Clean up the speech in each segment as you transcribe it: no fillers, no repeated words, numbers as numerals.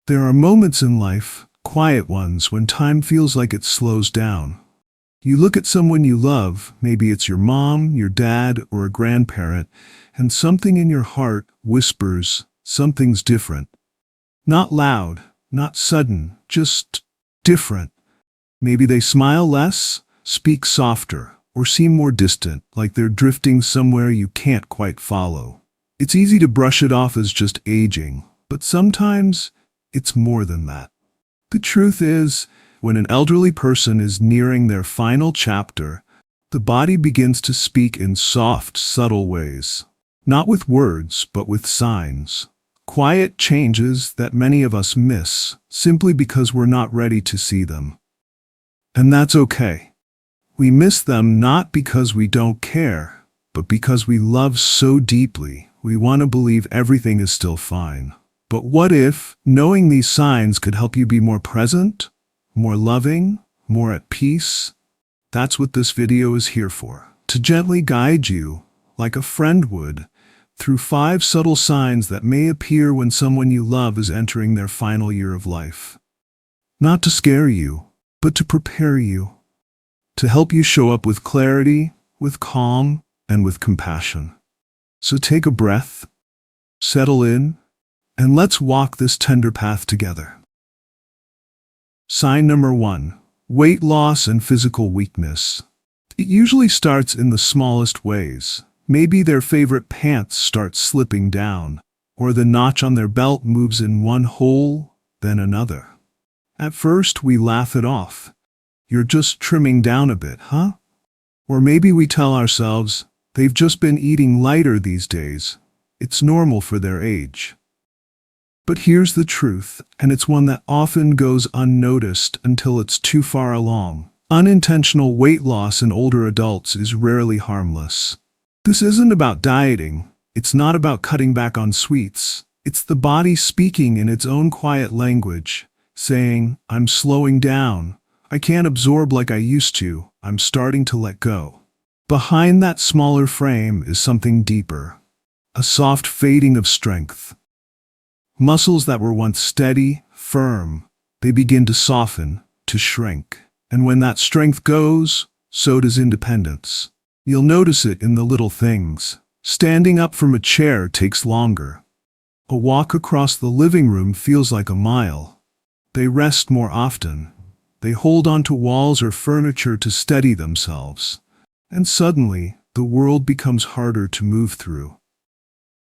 There are moments in life, quiet ones, when time feels like it slows down. You look at someone you love, maybe it's your mom, your dad, or a grandparent, and something in your heart whispers, something's different. Not loud, not sudden, just different. Maybe they smile less, speak softer, or seem more distant, like they're drifting somewhere you can't quite follow. It's easy to brush it off as just aging, but sometimes it's more than that. The truth is, when an elderly person is nearing their final chapter, the body begins to speak in soft, subtle ways. Not with words, but with signs. Quiet changes that many of us miss, simply because we're not ready to see them. And that's okay. We miss them not because we don't care, but because we love so deeply, we want to believe everything is still fine. But what if knowing these signs could help you be more present, more loving, more at peace? That's what this video is here for. To gently guide you, like a friend would, through 5 subtle signs that may appear when someone you love is entering their final year of life. Not to scare you, but to prepare you. To help you show up with clarity, with calm, and with compassion. So take a breath, settle in, and let's walk this tender path together. Sign number 1. Weight loss and physical weakness. It usually starts in the smallest ways. Maybe their favorite pants start slipping down, or the notch on their belt moves in one hole, then another. At first, we laugh it off. You're just trimming down a bit, huh? Or maybe we tell ourselves, they've just been eating lighter these days. It's normal for their age. But here's the truth, and it's one that often goes unnoticed until it's too far along. Unintentional weight loss in older adults is rarely harmless. This isn't about dieting. It's not about cutting back on sweets. It's the body speaking in its own quiet language, saying, I'm slowing down. I can't absorb like I used to. I'm starting to let go. Behind that smaller frame is something deeper. A soft fading of strength. Muscles that were once steady, firm, they begin to soften, to shrink. And when that strength goes, so does independence. You'll notice it in the little things. Standing up from a chair takes longer. A walk across the living room feels like a mile. They rest more often. They hold onto walls or furniture to steady themselves. And suddenly, the world becomes harder to move through.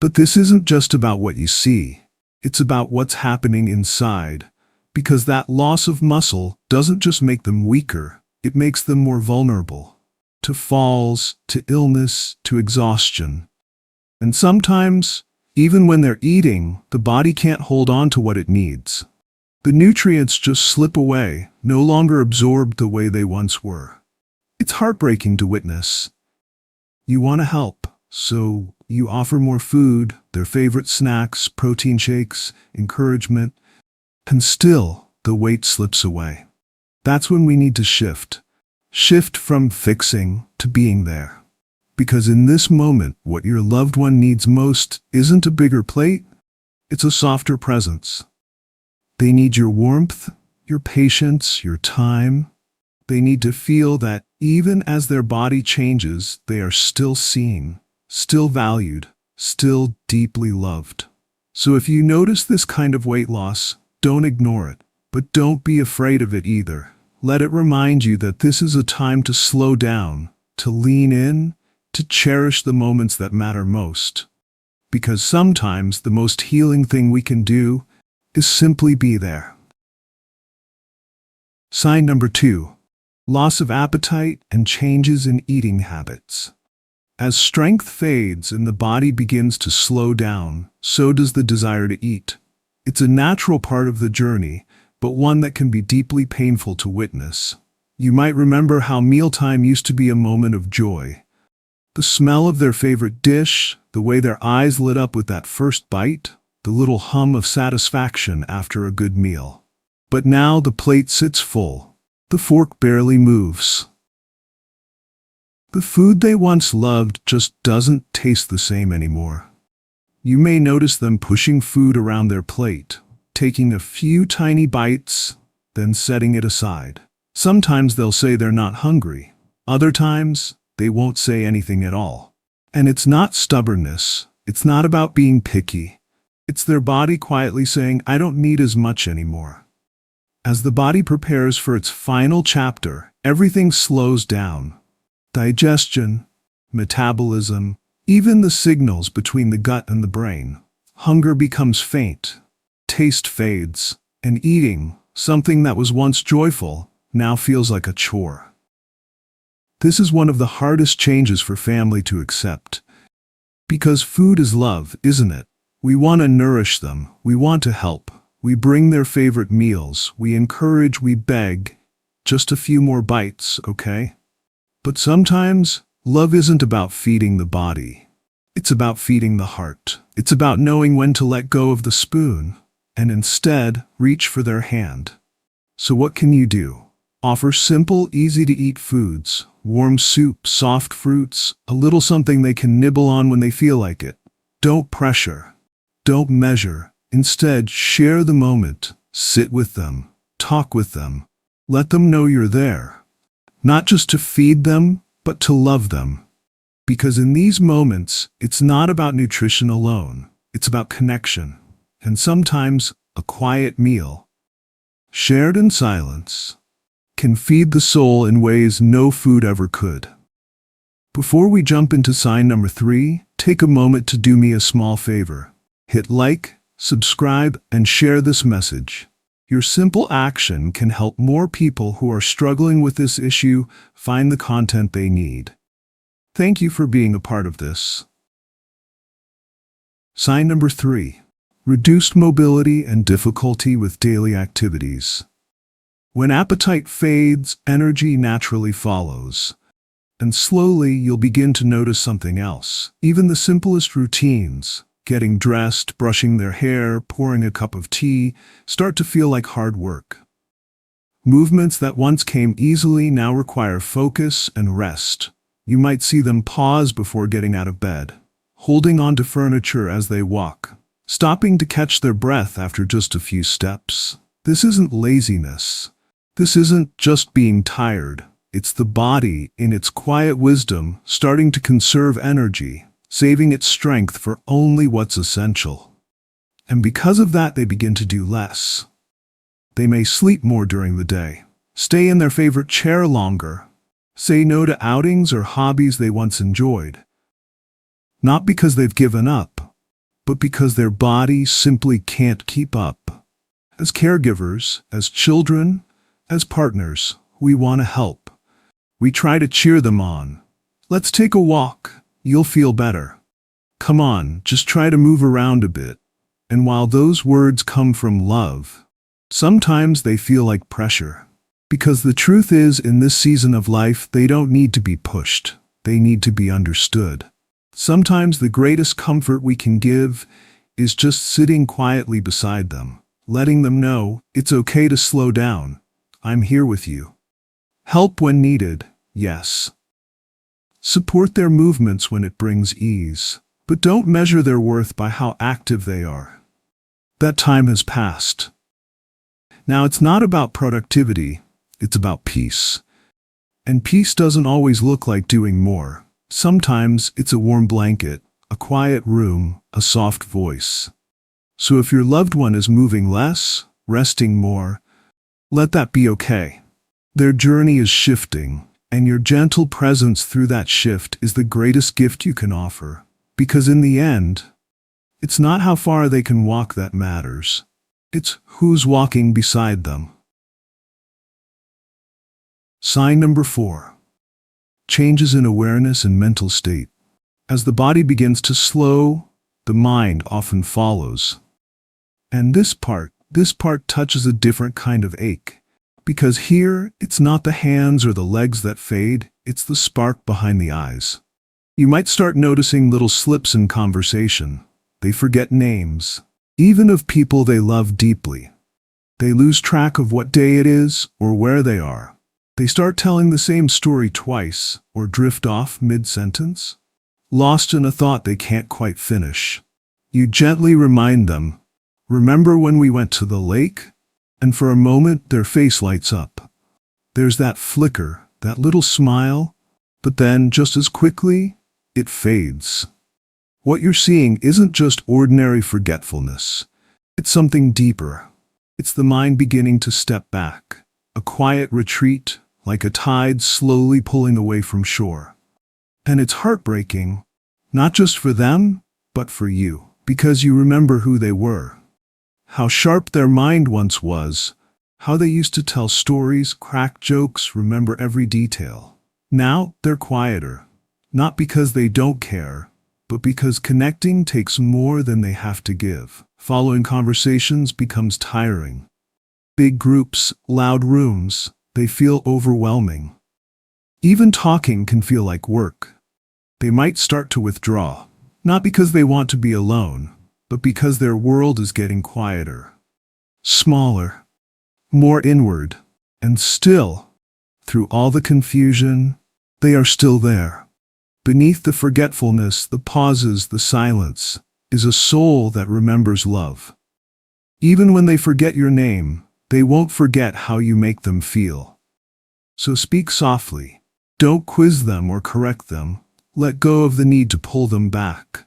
But this isn't just about what you see. It's about what's happening inside, because that loss of muscle doesn't just make them weaker, it makes them more vulnerable. To falls, to illness, to exhaustion. And sometimes, even when they're eating, the body can't hold on to what it needs. The nutrients just slip away, no longer absorbed the way they once were. It's heartbreaking to witness. You want to help, so you offer more food, their favorite snacks, protein shakes, encouragement, and still the weight slips away. That's when we need to shift. Shift from fixing to being there. Because in this moment, what your loved one needs most isn't a bigger plate, it's a softer presence. They need your warmth, your patience, your time. They need to feel that even as their body changes, they are still seen, still valued, still deeply loved. So if you notice this kind of weight loss, don't ignore it, but don't be afraid of it either. Let it remind you that this is a time to slow down, to lean in, to cherish the moments that matter most. Because sometimes the most healing thing we can do is simply be there. Sign number 2. Loss of appetite and changes in eating habits. As strength fades and the body begins to slow down, so does the desire to eat. It's a natural part of the journey, but one that can be deeply painful to witness. You might remember how mealtime used to be a moment of joy. The smell of their favorite dish, the way their eyes lit up with that first bite, the little hum of satisfaction after a good meal. But now the plate sits full. The fork barely moves. The food they once loved just doesn't taste the same anymore. You may notice them pushing food around their plate, taking a few tiny bites, then setting it aside. Sometimes they'll say they're not hungry. Other times, they won't say anything at all. And it's not stubbornness. It's not about being picky. It's their body quietly saying, I don't need as much anymore. As the body prepares for its final chapter, everything slows down. Digestion, metabolism, even the signals between the gut and the brain. Hunger becomes faint. Taste fades. And eating, something that was once joyful, now feels like a chore. This is one of the hardest changes for family to accept. Because food is love, isn't it? We want to nourish them. We want to help. We bring their favorite meals. We encourage, we beg. Just a few more bites, okay? But sometimes, love isn't about feeding the body. It's about feeding the heart. It's about knowing when to let go of the spoon and instead reach for their hand. So what can you do? Offer simple, easy-to-eat foods, warm soup, soft fruits, a little something they can nibble on when they feel like it. Don't pressure. Don't measure. Instead, share the moment. Sit with them. Talk with them. Let them know you're there. Not just to feed them, but to love them. Because in these moments, it's not about nutrition alone. It's about connection. And sometimes, a quiet meal, shared in silence, can feed the soul in ways no food ever could. Before we jump into sign number 3, take a moment to do me a small favor. Hit like, subscribe, and share this message. Your simple action can help more people who are struggling with this issue find the content they need. Thank you for being a part of this. Sign number 3. Reduced mobility and difficulty with daily activities. When appetite fades, energy naturally follows. And slowly you'll begin to notice something else. Even the simplest routines, getting dressed, brushing their hair, pouring a cup of tea, start to feel like hard work. Movements that once came easily now require focus and rest. You might see them pause before getting out of bed, holding on to furniture as they walk, stopping to catch their breath after just a few steps. This isn't laziness. This isn't just being tired. It's the body, in its quiet wisdom, starting to conserve energy, saving its strength for only what's essential. And because of that, they begin to do less. They may sleep more during the day, stay in their favorite chair longer, say no to outings or hobbies they once enjoyed. Not because they've given up, but because their body simply can't keep up. As caregivers, as children, as partners, we want to help. We try to cheer them on. Let's take a walk. You'll feel better. Come on, just try to move around a bit. And while those words come from love, sometimes they feel like pressure. Because the truth is, in this season of life, they don't need to be pushed. They need to be understood. Sometimes the greatest comfort we can give is just sitting quietly beside them, letting them know it's okay to slow down. I'm here with you. Help when needed, yes. Support their movements when it brings ease. But don't measure their worth by how active they are. That time has passed. Now it's not about productivity, it's about peace. And peace doesn't always look like doing more. Sometimes it's a warm blanket, a quiet room, a soft voice. So if your loved one is moving less, resting more, let that be okay. Their journey is shifting, and your gentle presence through that shift is the greatest gift you can offer. Because in the end, it's not how far they can walk that matters. It's who's walking beside them. Sign number 4. Changes in awareness and mental state. As the body begins to slow, the mind often follows. And this part touches a different kind of ache. Because here, it's not the hands or the legs that fade, it's the spark behind the eyes. You might start noticing little slips in conversation. They forget names, even of people they love deeply. They lose track of what day it is or where they are. They start telling the same story twice or drift off mid-sentence, lost in a thought they can't quite finish. You gently remind them, Remember when we went to the lake? And for a moment, their face lights up. There's that flicker, that little smile, but then, just as quickly, it fades. What you're seeing isn't just ordinary forgetfulness. It's something deeper. It's the mind beginning to step back, a quiet retreat, like a tide slowly pulling away from shore. And it's heartbreaking, not just for them, but for you, because you remember who they were, how sharp their mind once was, how they used to tell stories, crack jokes, remember every detail. Now they're quieter, not because they don't care, but because connecting takes more than they have to give. Following conversations becomes tiring. Big groups, loud rooms, they feel overwhelming. Even talking can feel like work. They might start to withdraw, not because they want to be alone, but because their world is getting quieter, smaller, more inward, and still, through all the confusion, they are still there. Beneath the forgetfulness, the pauses, the silence, is a soul that remembers love. Even when they forget your name, they won't forget how you make them feel. So speak softly. Don't quiz them or correct them. Let go of the need to pull them back.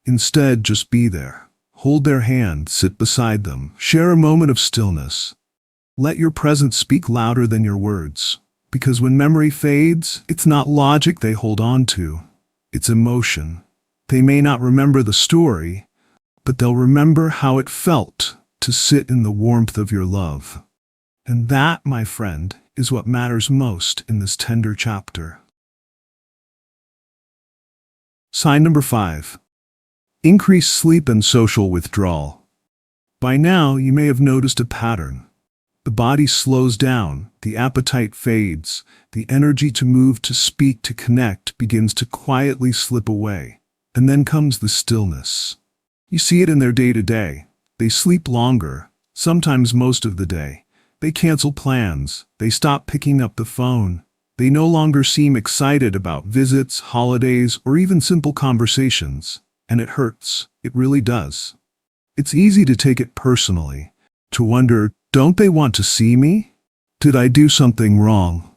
Instead, just be there. Hold their hand, sit beside them, share a moment of stillness. Let your presence speak louder than your words. Because when memory fades, it's not logic they hold on to. It's emotion. They may not remember the story, but they'll remember how it felt to sit in the warmth of your love. And that, my friend, is what matters most in this tender chapter. Sign number 5. Increased sleep and social withdrawal. By now, you may have noticed a pattern. The body slows down, the appetite fades, the energy to move, to speak, to connect begins to quietly slip away. And then comes the stillness. You see it in their day-to-day. They sleep longer, sometimes most of the day. They cancel plans. They stop picking up the phone. They no longer seem excited about visits, holidays, or even simple conversations. And it hurts. It really does. It's easy to take it personally, to wonder, don't they want to see me? Did I do something wrong?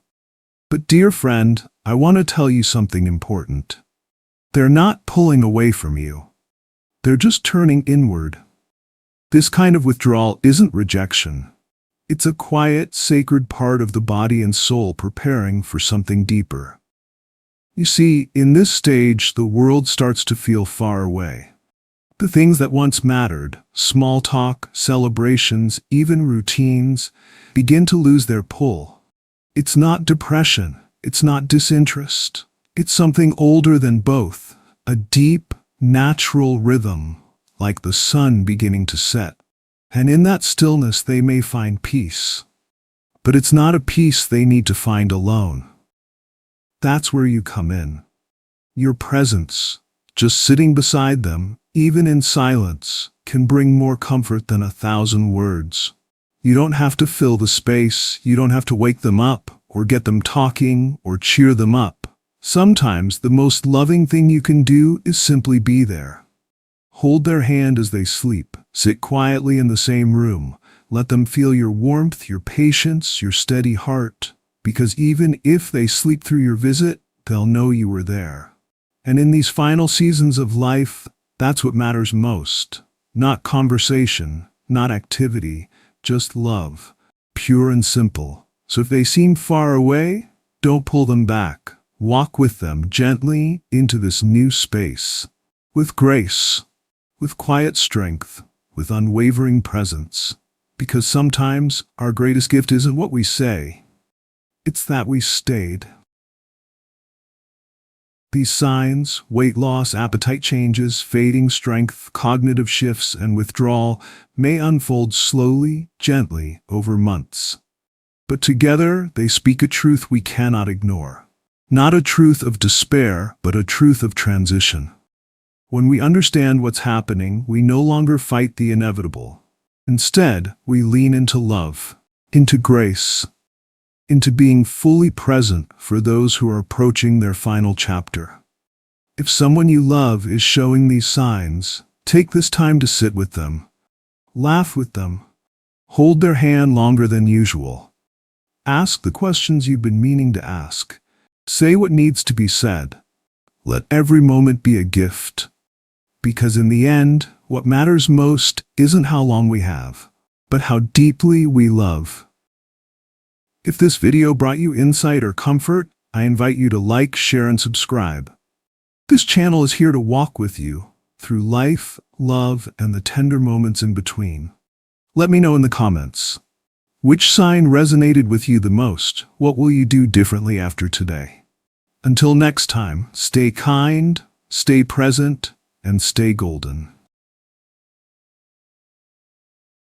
But dear friend, I want to tell you something important. They're not pulling away from you. They're just turning inward. This kind of withdrawal isn't rejection. It's a quiet, sacred part of the body and soul preparing for something deeper. You see, in this stage, the world starts to feel far away. The things that once mattered, small talk, celebrations, even routines, begin to lose their pull. It's not depression. It's not disinterest. It's something older than both, a deep, natural rhythm, like the sun beginning to set. And in that stillness they may find peace. But it's not a peace they need to find alone. That's where you come in. Your presence, just sitting beside them, even in silence, can bring more comfort than 1,000 words. You don't have to fill the space, you don't have to wake them up, or get them talking, or cheer them up. Sometimes the most loving thing you can do is simply be there. Hold their hand as they sleep, sit quietly in the same room, let them feel your warmth, your patience, your steady heart, because even if they sleep through your visit, they'll know you were there. And in these final seasons of life, that's what matters most. Not conversation, not activity, just love, pure and simple. So if they seem far away, don't pull them back. Walk with them gently into this new space. With grace, with quiet strength, with unwavering presence. Because sometimes our greatest gift isn't what we say, it's that we stayed. These signs, weight loss, appetite changes, fading strength, cognitive shifts, and withdrawal, may unfold slowly, gently, over months. But together, they speak a truth we cannot ignore. Not a truth of despair, but a truth of transition. When we understand what's happening, we no longer fight the inevitable. Instead, we lean into love, into grace, into being fully present for those who are approaching their final chapter. If someone you love is showing these signs, take this time to sit with them. Laugh with them. Hold their hand longer than usual. Ask the questions you've been meaning to ask. Say what needs to be said. Let every moment be a gift. Because in the end, what matters most isn't how long we have, but how deeply we love. If this video brought you insight or comfort, I invite you to like, share, and subscribe. This channel is here to walk with you through life, love, and the tender moments in between. Let me know in the comments. Which sign resonated with you the most? What will you do differently after today? Until next time, stay kind, stay present, and stay golden.